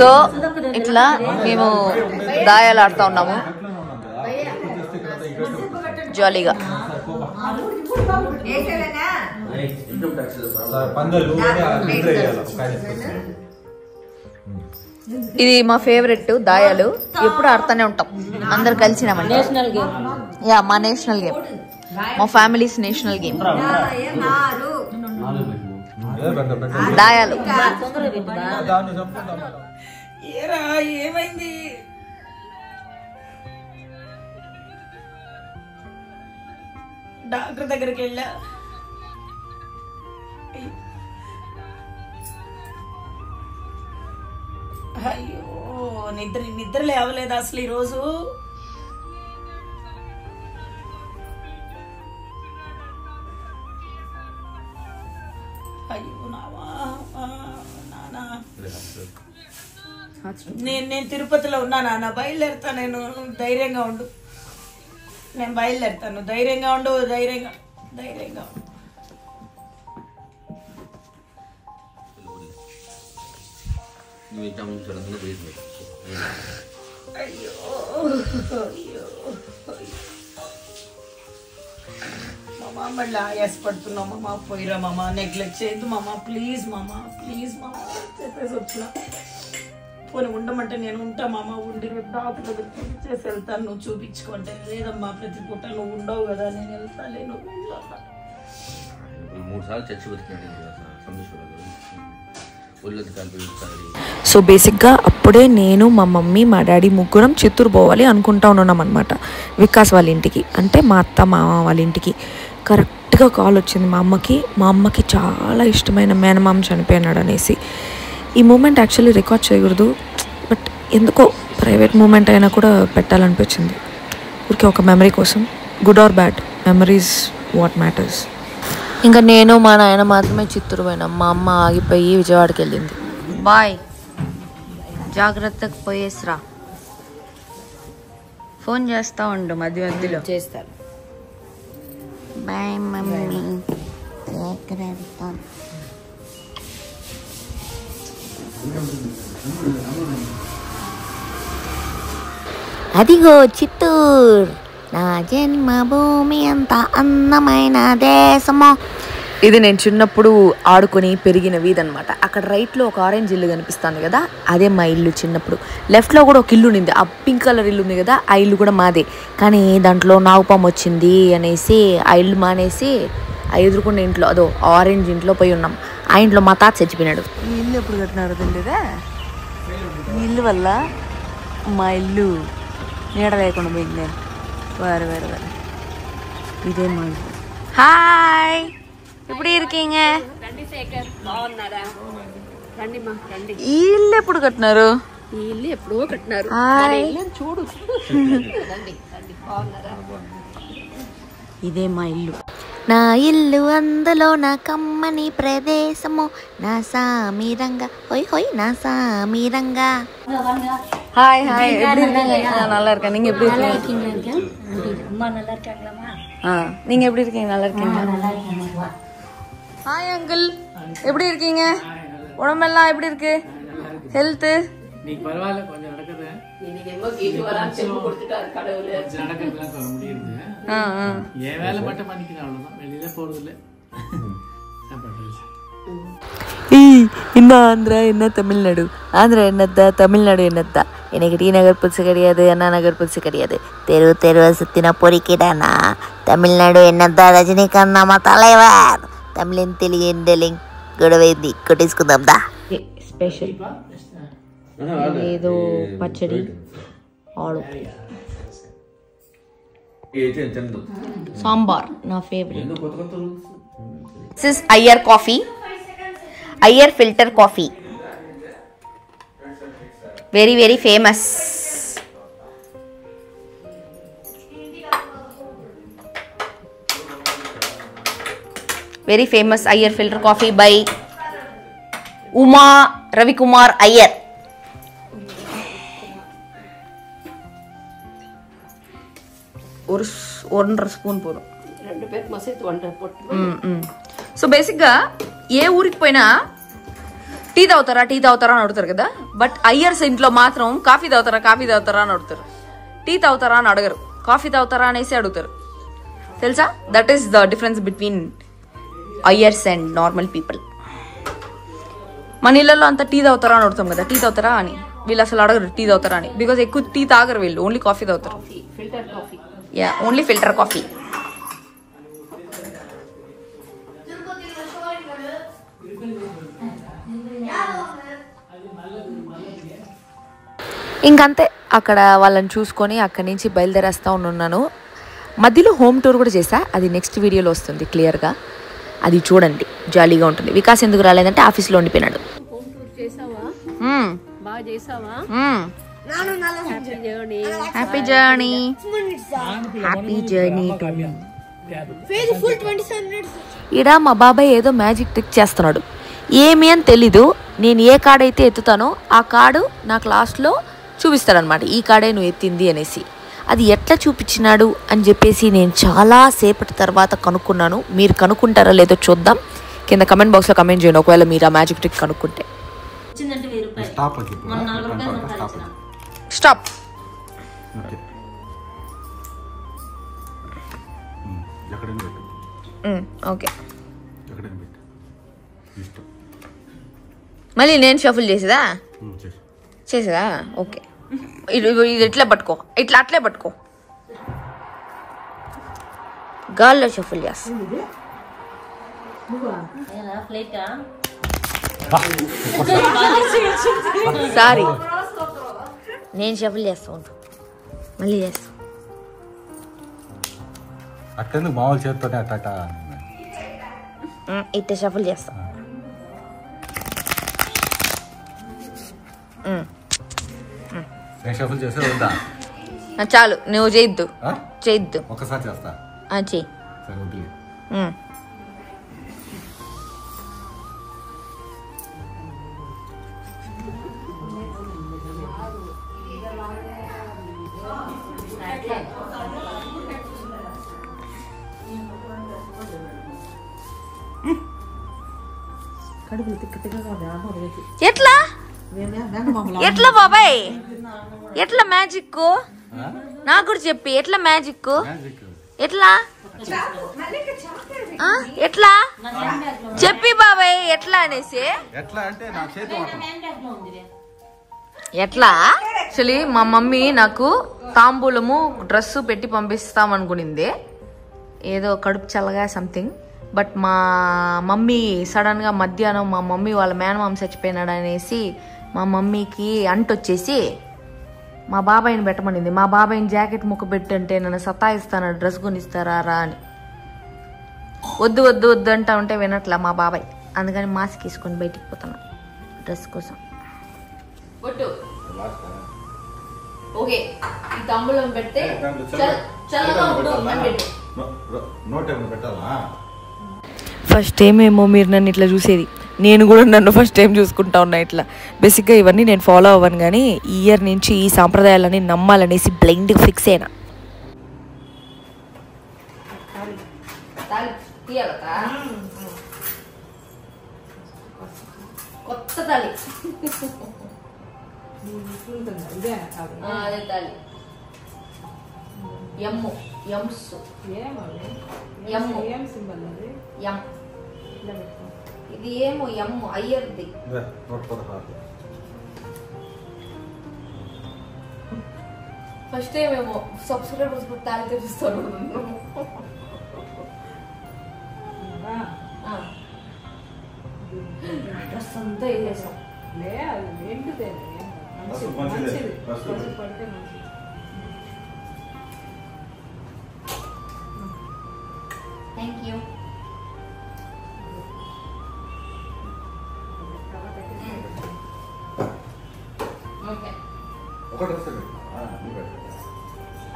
So ఇట్లా మేము దాయాలు ఆడుతూ ఉన్నాము జాలీగా. ఇది మా ఫేవరెట్ దాయాలు, ఎప్పుడు ఆడుతూనే ఉంటాం అందరు కలిసినామండి. యా, మా నేషనల్ గేమ్, మా ఫ్యామిలీస్ నేషనల్ గేమ్ దాయాలు. ఏమైంది? డాక్టర్ దగ్గరికి వెళ్ళా. అయ్యో, నిద్ర లేవలేదు అసలు ఈరోజు. అయ్యో నానా, నేను తిరుపతిలో ఉన్నా నాన్న, బయలుదేరుతా. నేను ధైర్యంగా ఉండు, నేను బయలుదేరుతాను. ధైర్యంగా ఉండు, ధైర్యంగా ఉండు. అయ్యో అయ్యో మామ, మళ్ళీ ఆయాస పడుతున్నావు మామ. పోయిరా మామ, నెగ్లెక్ట్ చేయొద్దు మామ, ప్లీజ్ మామ, ప్లీజ్ మామ చెప్పేసి వచ్చిన. పోనీ ఉండమంటే నేను ఉంటా మామ, ఉండి రేపు డాక్టర్ దగ్గర చేసి వెళ్తాను. నువ్వు చూపించుకుంటే. లేదమ్మా, ప్రతి పూట నువ్వు ఉండవు కదా, నేను వెళ్తాలే. నువ్వు 3 సార్లు చచ్చి బతికాడు. సో బేసిక్గా అప్పుడే నేను, మా మమ్మీ, మా డాడీ ముగ్గురం చిత్తూరు పోవాలి అనుకుంటా ఉన్నాం అనమాట, వికాస్ వాళ్ళ ఇంటికి, అంటే మా అత్త మామ వాళ్ళ ఇంటికి. కరెక్ట్గా కాల్ వచ్చింది మా అమ్మకి చాలా ఇష్టమైన మేనమామ చనిపోయినాడు అనేసి. ఈ మూమెంట్ యాక్చువల్లీ రికార్డ్ చేయకూడదు, బట్ ఎందుకో ప్రైవేట్ మూమెంట్ అయినా కూడా పెట్టాలనిపించింది. ఊరికే ఒక మెమరీ కోసం. Good or bad, memories what matters. ఇంకా నేను మా నాయన మాత్రమే చిత్తూరు పోయినాం. మా అమ్మ ఆగిపోయి విజయవాడకి వెళ్ళింది. బాయ్, జాగ్రత్తగా పోయేసిరా. ఫోన్ చేస్తా ఉండు మధ్య మధ్యలో. చేస్తాను. Bye mummy. అదిగో చిత్తూరు, నా జన్మభూమి అంత అందమైన దేశమో. ఇది నేను చిన్నప్పుడు ఆడుకొని పెరిగిన వీధి అనమాట. అక్కడ రైట్లో ఒక ఆరెంజ్ ఇల్లు కనిపిస్తుంది కదా, అదే మా ఇల్లు చిన్నప్పుడు. లెఫ్ట్లో కూడా ఒక ఇల్లు ఉంది, ఆ పింక్ కలర్ ఇల్లు ఉంది కదా, ఆ ఇల్లు కూడా మాదే. కానీ దాంట్లో నాగుపాము వచ్చింది అనేసి ఆ ఇల్లు మానేసి ఆ ఎదురుకున్న ఇంట్లో, అదో ఆరెంజ్ ఇంట్లో పోయి ఉన్నాం. ఆ ఇంట్లో మా తాత చచ్చిపోయినాడు. ఈ ఇల్లు ఎప్పుడు కట్టినారు తెలియదా? ఈ ఇల్లు వల్ల మా ఇల్లు నీడ లేకుండా పోయింది. వేరే వేరే వేరే ఇదే మా ఇల్లు. హాయ్, எப்படி இருக்கீங்க? ఈ ఇల్లు ఎప్పుడు కట్టినారు? ఈ ఇల్లు ఎప్పుడో కట్టినారు. చూడు, ఇదే మా ఇల్లు. నా ఇల్లు అందులో నా కమ్మని ప్రదేశము, నా సామిరంగా హోయ్ హోయ్ నా సామిరంగా. ஹாய் ஹாய், எப்படி இருக்கீங்க? நல்லா இருக்கேன். நீங்க எப்படி இருக்கீங்க? அம்மா நல்லா இருக்காங்களாமா? நீங்க எப்படி இருக்கீங்க? நல்லா இருக்கீங்களா? ஹாய் அங்கிள், எப்படி இருக்கீங்க? உடம்பெல்லாம் எப்படி இருக்கு? ஹெல்த் நீ பரவாயில்ல, கொஞ்சம் நடக்குது. என் வேலை மட்டும் பண்ணிக்கிறேன், அவ்வளவுதான். வெளியில போறது இல்லை. இந்த ஆந்திரா என்ன தமிழ்நாடு, ஆந்திரா என்னத்தா தமிழ்நாடு என்னத்தா. எனக்கு டி நகர் புதுசு கிடையாது, அண்ணா நகர் புதுசு கிடையாது. தெருவு தெருவை சுத்தினா பொறிக்கிட்டானா. தமிழ்நாடு என்னத்தா రజనీకాంత్ మా தலைவர். తమిళన్ తెలుగు ఎండలింగ్ గొడవైంది, కొట్టేసుకుందాందా. స్పెషల్ ఏదో పచ్చడి ఆడు సాంబార్ నా favourite. This is Iyer coffee, Iyer filter coffee, very very famous. Very famous Iyer filter coffee by Uma Ravikumar Iyer. ஒரு 1.5 స్పూన్ పోదు, 2 பேருக்கு சேர்த்து 1.5 போட்டு. సో బేసిక్గా ఏ ఊరికి పోయినా టీ తాగుతారా అని అడుగుతారు కదా. బట్ అయ్యర్స్ ఇంట్లో మాత్రం కాఫీ తాగుతారా అని అడుగుతారు. టీ తాగుతారా అని అడగరు, కాఫీ తాగుతారా అనేసి అడుగుతారు. తెలుసా? That is the difference between Ayers and normal people. మన ఇళ్ళల్లో అంతా టీ తాగుతారా అని అడుగుతాం కదా, టీ తాగుతారా అని. వీళ్ళు అసలు అడగరు టీ తాగుతారా అని, బికాజ్ ఎక్కువ టీ తాగరు వీళ్ళు, ఓన్లీ కాఫీ తాగుతారు. Yeah, only filter coffee. ఇంకంతే, అక్కడ వాళ్ళని చూసుకొని అక్కడి నుంచి బయలుదేరేస్తూ ఉన్నాను. మధ్యలో హోమ్ టూర్ కూడా చేశా, అది నెక్స్ట్ వీడియోలో వస్తుంది క్లియర్గా, అది చూడండి, జాలీగా ఉంటుంది. వికాస్ ఎందుకు రాలేదంటే ఆఫీస్లో ఉండిపోయినాడు. హ్యాపీ జర్నీ ఈడ మా బాబాయ్ ఏదో మ్యాజిక్ ట్రిక్ చేస్తున్నాడు, ఏమి అని తెలీదు. నేను ఏ కార్డ్ అయితే ఎత్తుతానో ఆ కార్డు నాకు లాస్ట్లో చూపిస్తాడనమాట, ఈ కార్డే నువ్వు ఎత్తింది అనేసి. అది ఎట్లా చూపించినాడు అని చెప్పేసి నేను చాలా సేపటి తర్వాత కనుక్కున్నాను. మీరు కనుక్కుంటారా లేదో చూద్దాం. కింద కమెంట్ బాక్స్లో కమెంట్ చేయండి ఒకవేళ మీరు ఆ మ్యాజిక్ ట్రిక్ కనుక్కుంటే. స్టాప్. ఓకే, మళ్ళీ నేను షఫుల్ చేసేదా? ఓకే, ఇది ఎట్లా పట్టుకో, అట్లే పట్టుకో, గాల్లో షఫుల్ చేస్తా. సారీ, నేను షఫుల్ చేస్తా ఉంటా, మళ్ళీ చేస్తా. అట్టెందుకు మామూలు చేత్తోనే అట్ట ఇట్ట షఫుల్ చేస్తా. షఫుల్ చేస్తే వద్దా? చాలు, నువ్వు చేయొద్దు. ఒకసారి చేస్తా. చెయ్యి. సరే వద్దులే. ఎట్లా బాబాయ్, ఎట్లా మ్యాజిక్ నాకు కూడా చెప్పి, ఎట్లా మ్యాజిక్ ఎట్లా చెప్పి బాబాయ్, ఎట్లా అనేసి. ఎట్లా యాక్చువల్లీ మా మమ్మీ నాకు తాంబూలము డ్రెస్సు పెట్టి పంపిస్తామనుకునింది, ఏదో కడుపు చల్లగా సంథింగ్. బట్ మా మమ్మీ సడన్గా మధ్యాహ్నం మా మమ్మీ వాళ్ళ మేనమామ చచ్చిపోయినాడు అనేసి మా మమ్మీకి అంటొచ్చేసి మా బాబాయిని పెట్టమనింది. మా బాబాయిని జాకెట్ ముక్క పెట్టంటే నన్ను సతాయిస్తాను, డ్రెస్ కొనిస్తారా అని. వద్దు అంటా ఉంటే వినట్లా మా బాబాయ్, అందుకని మాస్క్ వేసుకొని బయటికి పోతాను డ్రెస్ కోసం. ఓకే, ఈ తాంబూలం పెడితే ఫస్ట్ టైం ఏమో మీరు నన్ను ఇట్లా చూసేది, నేను కూడా నన్ను ఫస్ట్ టైం చూసుకుంటా ఉన్నా ఇట్లా. బేసిక్గా ఇవన్నీ నేను ఫాలో అవ్వను, కానీ ఈ ఇయర్ నుంచి ఈ సాంప్రదాయాలని నమ్మాలనేసి బ్లైండ్గా ఫిక్స్ అయినా. కొత్త తాళి, అదే తాళి, ఇది ఏమో ఎమ్ము అయ్యర్ది. ఫస్ట్ టైం ఏమో సబ్స్క్రైబర్స్ తాళి తెప్పిస్తాను. డ్రెస్ అంతా వేసేసాం. Thank you.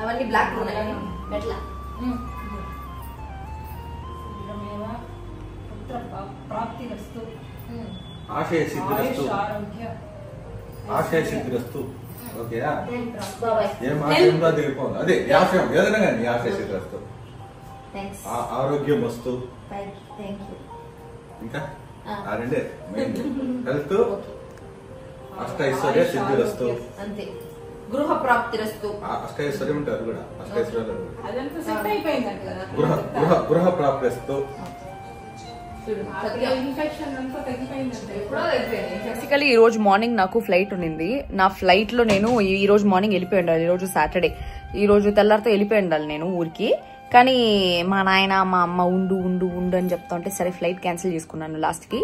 అవన్నీ బ్లాక్ ఉన్నాయి ఎట్లా? ఆశయ సిద్ధిరస్తు. ఓకేయా? ఏం ఆశయంలో దిగిపోదు, అదే ఆశయం ఏదైనా కానీ ఆశయ సిద్ధిరస్తు. ఆరోగ్యం వస్తు. ఇంకా ఆ రెండే మెయిన్. హెల్త్, అష్టైశ్వర్య సిద్ధిరస్తు. అంతే. గృహ ప్రాప్తిరస్తు. అష్టైశ్వర్యం ఉంటారు కూడా, అష్టైశ్వర్యాలు అదంతా సెట్ అయిపోయిందంట కదా. గృహ ప్రాప్తిరస్తు. బేసికలీ ఈ రోజు మార్నింగ్ నాకు ఫ్లైట్ ఉన్నింది. నా ఫ్లైట్ లో నేను ఈ రోజు మార్నింగ్ వెళ్ళిపోయి ఉండాలి. ఈ రోజు సాటర్డే, ఈ రోజు తెల్లారితో వెళ్ళిపోయి ఉండాలి నేను ఊరికి. కానీ మా నాయన మా అమ్మ ఉండు ఉండు ఉండు అని చెప్తా ఉంటే సరే ఫ్లైట్ క్యాన్సిల్ చేసుకున్నాను. లాస్ట్ కి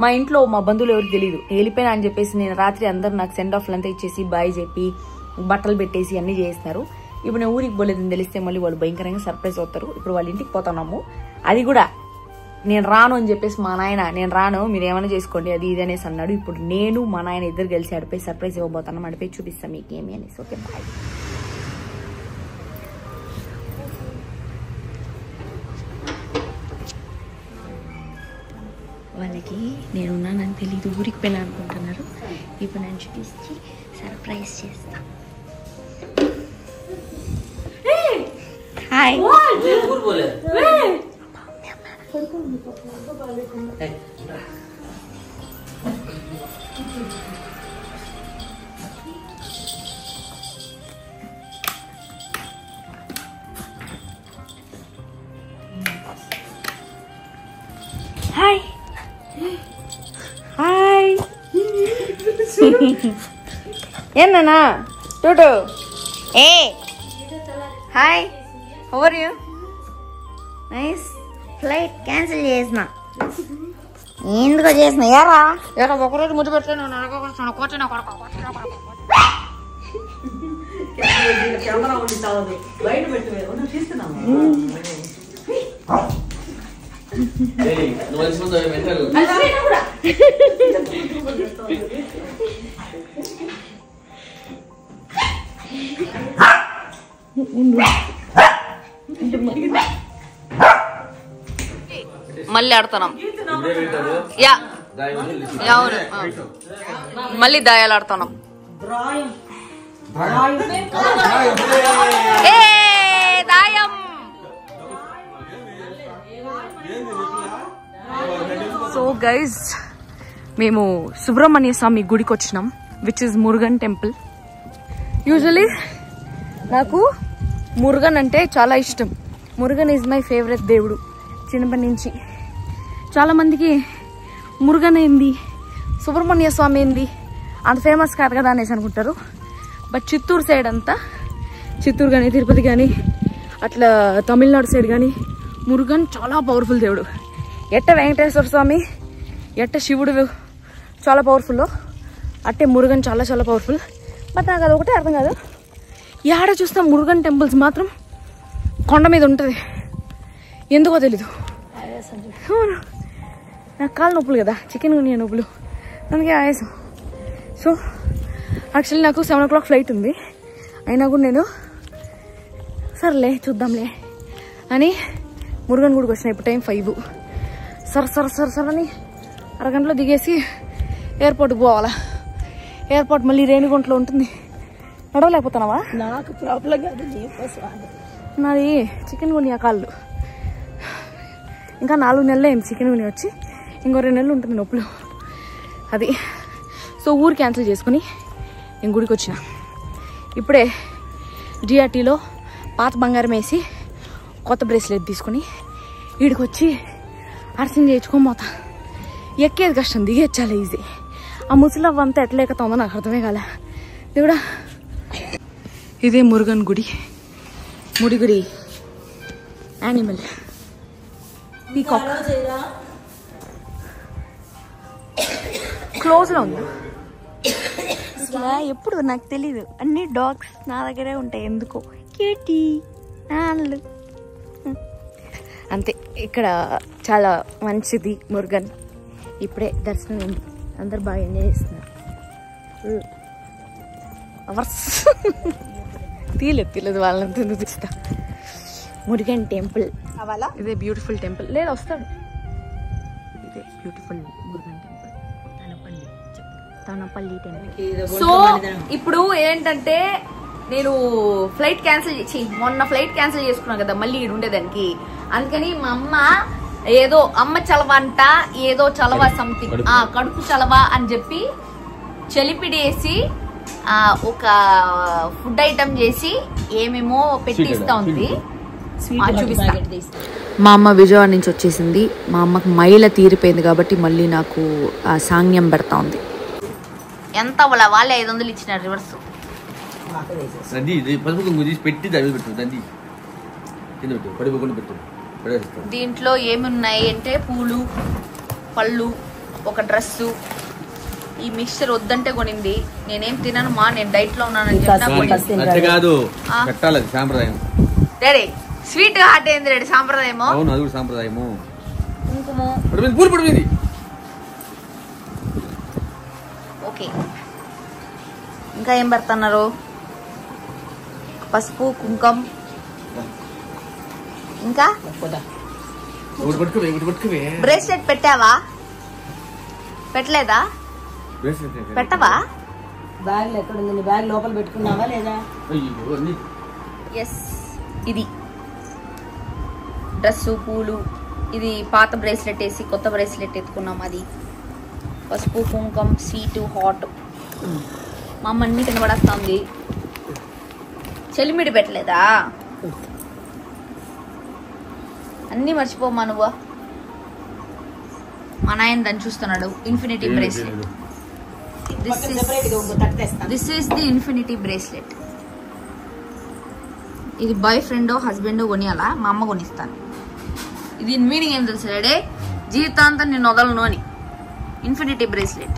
మా ఇంట్లో మా బంధువులు ఎవరికి తెలియదు వెళ్ళిపోయినా అని చెప్పేసి నేను రాత్రి అందరు నాకు సెండ్ ఆఫ్ అంతా ఇచ్చేసి బాయ్ చెప్పి బట్టలు పెట్టేసి అన్ని చేస్తున్నారు. ఇప్పుడు నేను ఊరికి పోలేదని తెలిస్తే మళ్ళీ వాళ్ళు భయంకరంగా సర్ప్రైజ్ అవుతారు. ఇప్పుడు వాళ్ళ ఇంటికి పోతున్నాము. అది కూడా నేను రాను అని చెప్పేసి మా నాయన నేను రాను మీరు ఏమైనా చేసుకోండి అది ఇది అనేసి అన్నాడు. ఇప్పుడు నేను మా నాయన ఇద్దరు కలిసి అడిపోయి సర్ప్రైజ్ ఇవ్వబోతున్నాం. అడిపోయి చూపిస్తాం మీకు ఏమి అనేసి. Okay bye. వాళ్ళకి నేనున్నానని తెలీదు, ఊరికి పోయినా అనుకుంటున్నారు. ఇప్పుడు నేను చూపించి సర్ప్రైజ్ చేస్తా. హాయ్. Hi hi. ఏనా టూటు? ఏ hi, how are you? Nice. Flight cancel చేసిన. ఎందుకో చేసిన ఎరా ఎరా ఒకరోజు ముద్దు పెట్టాను. కెమెరా ఉండి చాలదు, బయట పెట్టి తీసుకున్నాము. మళ్ళీ ఆడుతున్నాం. యా అవును, మళ్ళీ దాయాలు ఆడుతున్నాం. దాయం. సో గైజ్ మేము సుబ్రహ్మణ్య స్వామి గుడికి వచ్చినాం, which is Murugan temple. Usually నాకు మురుగన్ అంటే చాలా ఇష్టం. మురుగన్ ఈజ్ మై ఫేవరెట్ దేవుడు చిన్నప్పటి నుంచి. చాలామందికి మురుగన్ ఏంది, సుబ్రహ్మణ్య స్వామి ఏంది అంత ఫేమస్ కాదు కదా అనేసి అనుకుంటారు. బట్ చిత్తూరు సైడ్ అంతా, చిత్తూరు కానీ తిరుపతి కానీ అట్లా తమిళనాడు సైడ్ కానీ మురుగన్ చాలా పవర్ఫుల్ దేవుడు. ఎట్ట వెంకటేశ్వర స్వామి, ఎట్ట శివుడు చాలా పవర్ఫుల్, అట్టే మురుగన్ చాలా చాలా పవర్ఫుల్. బట్ నాకు అది ఒకటే అర్థం కాదు, ఏడ చూస్తాం మురుగన్ టెంపుల్స్ మాత్రం కొండ మీద ఉంటుంది, ఎందుకో తెలీదు. నాకు కాళ్ళు నొప్పులు కదా, చికెన్ గునియా నొప్పులు, అందుకే ఆయాసం. సో యాక్చువల్లీ నాకు 7 o'clock ఫ్లైట్ ఉంది. అయినా కూడా నేను సర్లే చూద్దాంలే అని మురుగన్ గుడికి వచ్చిన. ఇప్పుడు టైం 5. సర అని అరగంటలో దిగేసి ఎయిర్పోర్ట్కి పోవాలా. ఎయిర్పోర్ట్ మళ్ళీ రేణిగుంటలో ఉంటుంది. నడవలేకపోతున్నావా? నాకు ప్రాబ్లం కాదు, నాది చికెన్ గునియా కాళ్ళు. ఇంకా 4 నెలలు అయింది చికెన్ గునియా వచ్చి, ఇంకో 2 నెలలు ఉంటుంది నొప్పులు అది. సో ఊరు క్యాన్సిల్ చేసుకుని నేను గుడికి వచ్చిన. ఇప్పుడే డిఆర్టీలో పాత బంగారం వేసి కొత్త బ్రేస్లెట్ తీసుకుని వీడికి వచ్చి అర్చన చేయించుకొని పోతా. ఎక్కేది కష్టం, దిగేది చాలా ఈజీ. ఆ ముసలవ్వ అంతా ఎట్లా ఎక్కుతుందో నాకు అర్థమే కాలే దేవుడా. ఇదే మురుగన్ గుడి, ముడిగుడి యానిమల్ పీకాక్. క్లోజ్లో ఉందా అసలు? ఎప్పుడు నాకు తెలీదు. అన్ని డాగ్స్ నా దగ్గరే ఉంటాయి ఎందుకో. క్యూటీ నాన్నలు అంతే. ఇక్కడ చాలా మంచిది మురుగన్. ఇప్పుడే దర్శనం అయింది, అందరు బాగా ఎంజాయ్ చేస్తున్నారు. తీయలేదు వాళ్ళంతా ఎందుకు తీస్తా. మురుగన్ టెంపుల్ ఇదే బ్యూటిఫుల్ టెంపుల్. లేదు వస్తాడు, ఇదే beautiful Murugan temple, Tanapalli temple. So ఇప్పుడు ఏంటంటే నేను ఫ్లైట్ క్యాన్సిల్ చేసి మొన్న ఫ్లైట్ క్యాన్సిల్ చేసుకున్నాను కదా మళ్ళీ ఇక్కడ ఉండేదానికి. అందుకని మా అమ్మ ఏదో అమ్మ చలవ అంట, ఏదో చలవ సంథింగ్, కడుపు చలవ అని చెప్పి చెలిపిడేసి ఒక ఫుడ్ ఐటమ్ చేసి ఏమేమో పెట్టిస్తా ఉంది. మా అమ్మ విజయవాడ నుంచి వచ్చేసింది. మా అమ్మకి మైల తీరిపోయింది కాబట్టి మళ్ళీ నాకు సాంగ్యం పెడతా ఉంది. ఎంత వాళ్ళే 500 ఇచ్చినారు రివర్స్. దీంట్లో ఏమున్నాయి అంటే పూలు, పళ్ళు, ఒక డ్రెస్సు. ఈ మిక్చర్ వద్దంటే కొనింది. నేనేం తినను మా, నేను డైట్ లో ఉన్నానని డాడీ. స్వీట్ హార్ట్ ఏంది డాడీ? సాంప్రదాయము. కుంకుమ. ఓకే, ఇంకా ఏం పెడుతున్నారు? పసుపు, కుంకం, ఇంకా బ్రేస్లెట్ పెట్టావా? పెట్టలేదా? పెట్టవా? బ్యాగ్ ఎక్కడ ఉంది? బ్యాగ్ లోపల పెట్టుకున్నావా లేదా? ఎస్, ఇది డ్రెస్సు, పూలు. ఇది పాత బ్రేస్లెట్ వేసి కొత్త బ్రేస్లెట్ ఎత్తుకున్నాం. అది పసుపు, కుంకం, స్వీటు, హాట్. మా అమ్మ అన్ని కనబడేస్తుంది. చెలిమిడి పెట్టలేదా? అన్నీ మర్చిపోమా నువ్వు. మా నాయన దాన్ని చూస్తున్నాడు. Infinity bracelet. This is the infinity bracelet. ఇది బాయ్ ఫ్రెండ్ హస్బెండ్ కొనియాలా? మా అమ్మ కొనిస్తాను. దీని మీనింగ్ ఏం తెలుసు డాడీ? జీవితాంతం నేను వదలను అని. Infinity bracelet,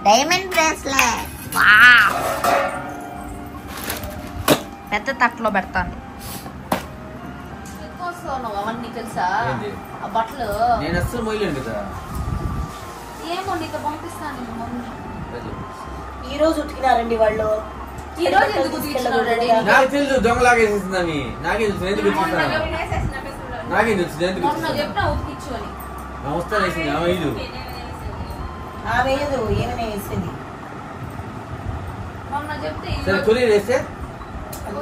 diamond bracelet. పెద్ద తట్లో పెడతాను. అవన్నీ తెలుసా? ఆ బట్టలు ఏమో నీకు పంపిస్తాను. ఈ రోజు ఉతికినారండి వాళ్ళు. ఈ రోజు ఎందుకు తీసుకున్నారండి? నాకు తెలుసు, దొంగలాగేసేసింది. నాకే తెలుసు ఎందుకు చెప్పినా ఉతికిచ్చు అని. ఏమైనా వేసింది. మొన్న చెప్తే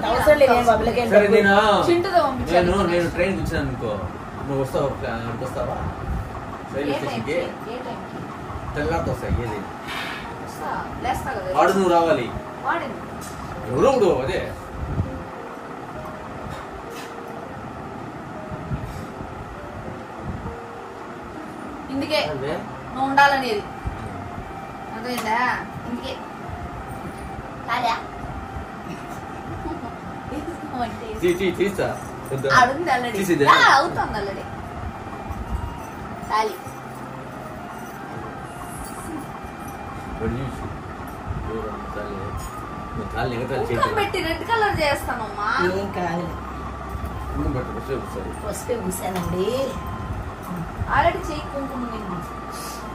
అవసరం లేదు. నేను ట్రైన్ కూర్చున్నాను అనుకో, నువ్వు వస్తావా? వస్తావా? రైల్వే స్టేషన్కి తెల్లారితో వస్తాయి. ఏది వాడు నువ్వు రావాలి. ఎవరు అదే ఇందుకే నువ్వు ఉండాలనేది అదేందా? ఇందుకే కాదా? అవుతుంది ఆల్రెడీ. ఖాళీ పెట్టి రెడ్ కలర్ చేస్తానమ్మా. ఏం కాదు, ఫస్ట్ కూసానండి. ఆల్రెడీ చెయ్యి కుంకుమ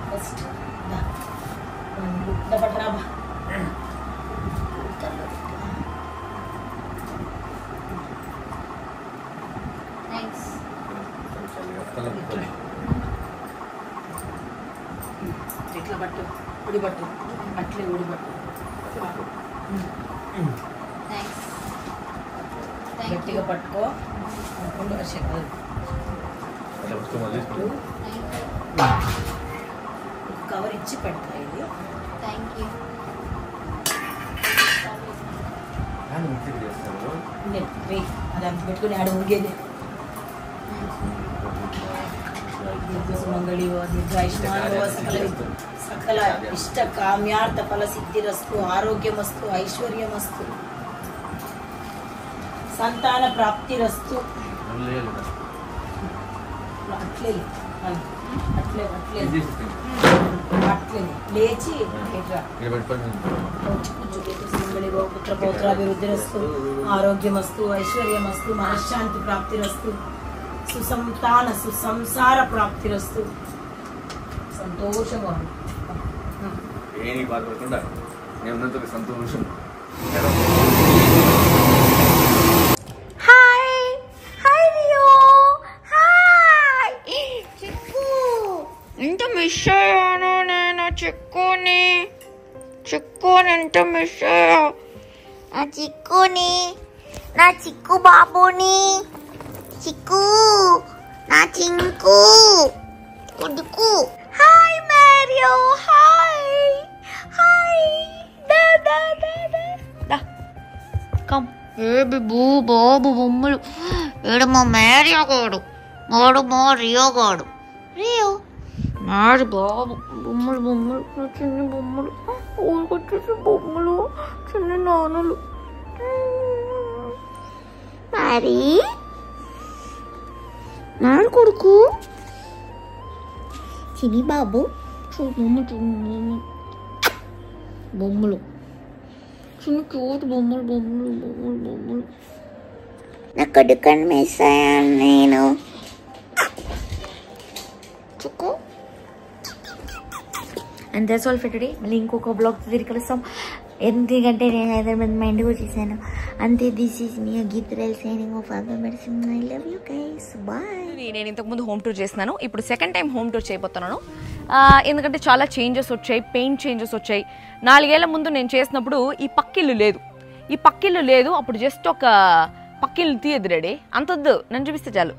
ఫస్ట్ పట్టరాబా. ఇట్లా పట్టు, ఉడి పట్టు, అట్లే ఉడి పట్టు. గట్టిగా పట్టుకో. కవర్ ఇచ్చి పెడతా. ఇది అది అంత పెట్టుకుని ఆడ ఊగేది. మంగళి సకల ఇష్ట కామ్యార్థ ఫల సిద్ధిరస్తు, ఆరోగ్యమస్తు, ఐశ్వర్యమస్తు, సంతాన ప్రాప్తిరస్తు. అట్లే అట్లే అట్లే అట్లే లేచి పుత్ర పౌత్రాభివృద్ధిరస్తు, ఆరోగ్యమస్తు, ఐశ్వర్యమస్తు, మనశ్శాంతి ప్రాప్తిరస్తు, సుసంతాన సుసంసార ప్రాప్తిరస్తు. సంతోషంగా ఏమీ బాధపడకుండా నేను ఉన్నందుకు సంతోషం. హాయ్ హాయ్ రియో, హాయ్ చిక్కు. ఎంత మిస్ అయ్యాను నేను చిక్కుని. చిక్కుని ఎంత మిస్ అయ్యా. ఆ చిక్కుని, నా చిక్కు బాబుని. చిక్కు నా చింకు కొడుకు. Hi Mario, hi hi. దా దా దా దా దా కమ్. ఏ బిబు బాబు బొమ్మలు. ఏడు మా మ్యారియో గాడు, వాడు మా రియో గాడు. రియో మారి బాబు బొమ్మలు బొమ్మలు, చిన్న బొమ్మలు, ఊరికొచ్చేసి బొమ్మలు, చిన్న నాన్నలు. మరి నాడు కొడుకు చిన్ని బాబు బొమ్మలు, చిన్న క్యూట్ బొమ్మలు బొమ్మలు బొమ్మలు బొమ్మలు. నా కొడుకని మిస్ అయ్యాను నేను. చుక్కు. And that's all for today. మళ్ళీ ఇంకొక బ్లాగ్ తిరిగి కలుస్తాం. ఎందుకంటే నేను హైదరాబాద్ మా ఇంటికి వచ్చేసాను అంతే. దిస్ ఈజ్ మీ గీతరాల్ signing off. I love you guys, bye. నేను ఇంతకుముందు హోమ్ టూర్ చేస్తున్నాను, ఇప్పుడు సెకండ్ టైం హోమ్ టూర్ చేయబోతున్నాను. ఎందుకంటే చాలా చేంజెస్ వచ్చాయి, పెయింట్ చేంజెస్ వచ్చాయి. 4 ఏళ్ల ముందు నేను చేసినప్పుడు ఈ పక్కిల్లు లేదు, అప్పుడు జస్ట్ ఒక పక్కిల్లు తీయదు రెడీ, అంతొద్దు, నన్ను చూపిస్తే చాలు.